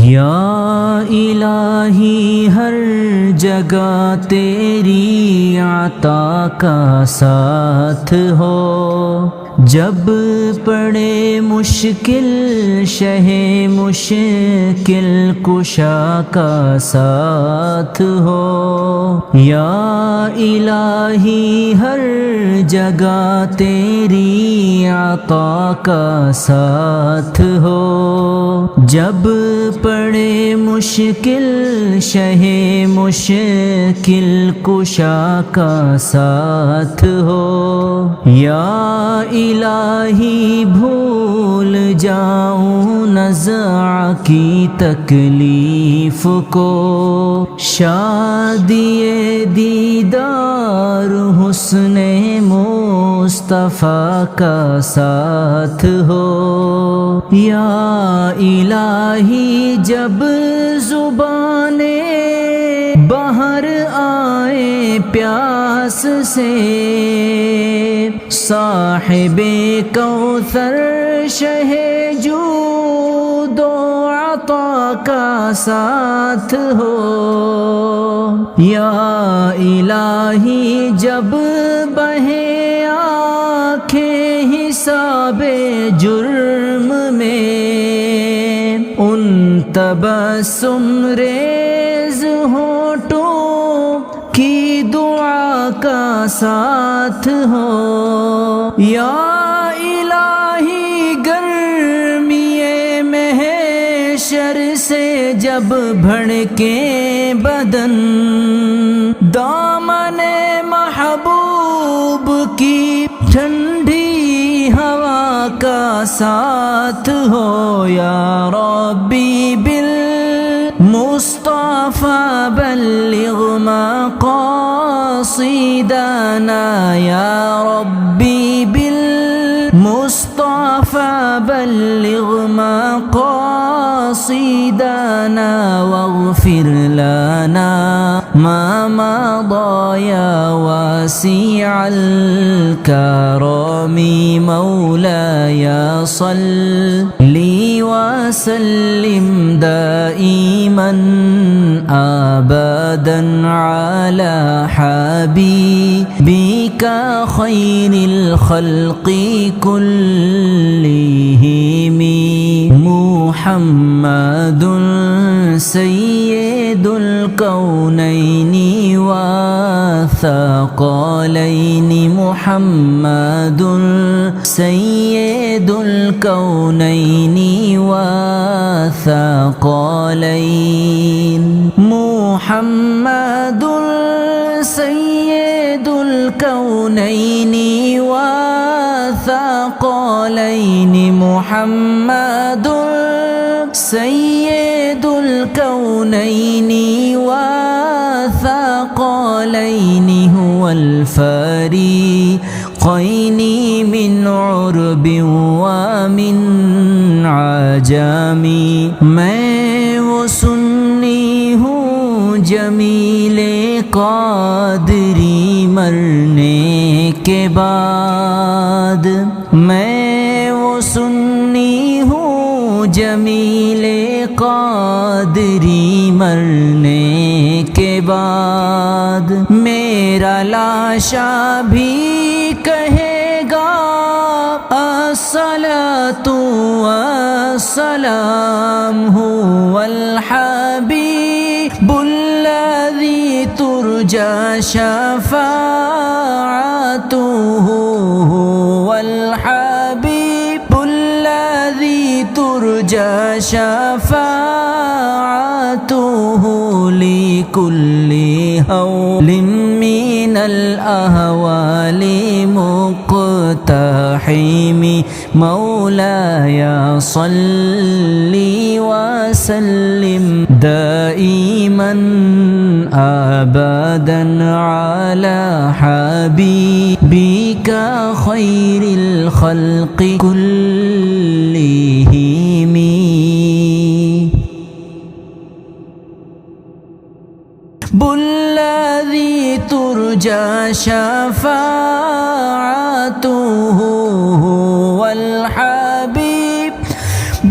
یا الہی ہر جگہ تیری عطا کا ساتھ ہو، جب پڑے مشکل شہ مشکل کشا کا ساتھ ہو۔ یا الہی ہر جگہ تیری عطا کا ساتھ ہو، جب پڑے مشکل شہ مشکل کشا کا ساتھ ہو۔ یا الہی بھول جاؤں نزع کی تکلیف کو، شادی دیدار حسن مصطفیٰ کا ساتھ ہو۔ یا الہی جب زبانیں باہر آئے پیاس سے، صاحب کوثر شہ جود و عطا کا ساتھ ہو۔ یا الہی جب بہے آنکھیں حساب جرم میں، ان تبسم ریز ہونٹوں کی دعا کا ساتھ ہو۔ یا الہی گرمی محشر سے جب بھڑکے بدن، دامن محبوب کی ٹھنڈی ہوا کا ساتھ ہو۔ یا ربی بالمصطفى بلغ مقاصدنا، یا ربی بالمصطفى بلغ مقاصدنا، واغفر لنا ما مضى یا واسع الكرم مولاي صلی وسلم دائما ابدا على حبيبك خير الخلق كلهم، محمد سید الکونین والثقلین، محمد سید الکونین والثقلین، محمد سید الکونین والثقلین، محمد سید الکونین والثقلین، هو الفریقین من عرب ومن عجم، میں وہ سنی ہوں جمیل قادری مرنے کے بعد، میں وہ سنی ہوں جمیل قادری مرنے کے بعد، میرا لاشا بھی کہے گا الصلاۃ والسلام هو الحبیب الذی ترجى شفاعته، هو الحبیب الذی ترجى شفاعته، لكل هول من الأهوال مقتحم، مولاي صل وسلم دائما أبدا على حبيبك خير الخلق كلهم، الذي ترجى شفاعته، هو الحبيب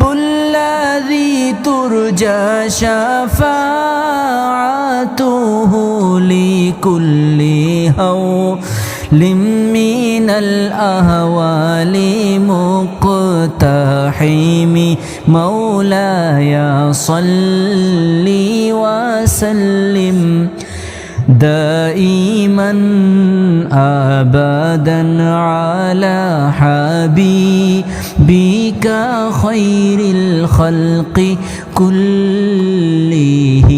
الذي ترجى ترجى شفاعته لكل هول من الأهوال مقتحم مولاي صل وسلم دائما أبدا على حبيبك خير الخلق كلهم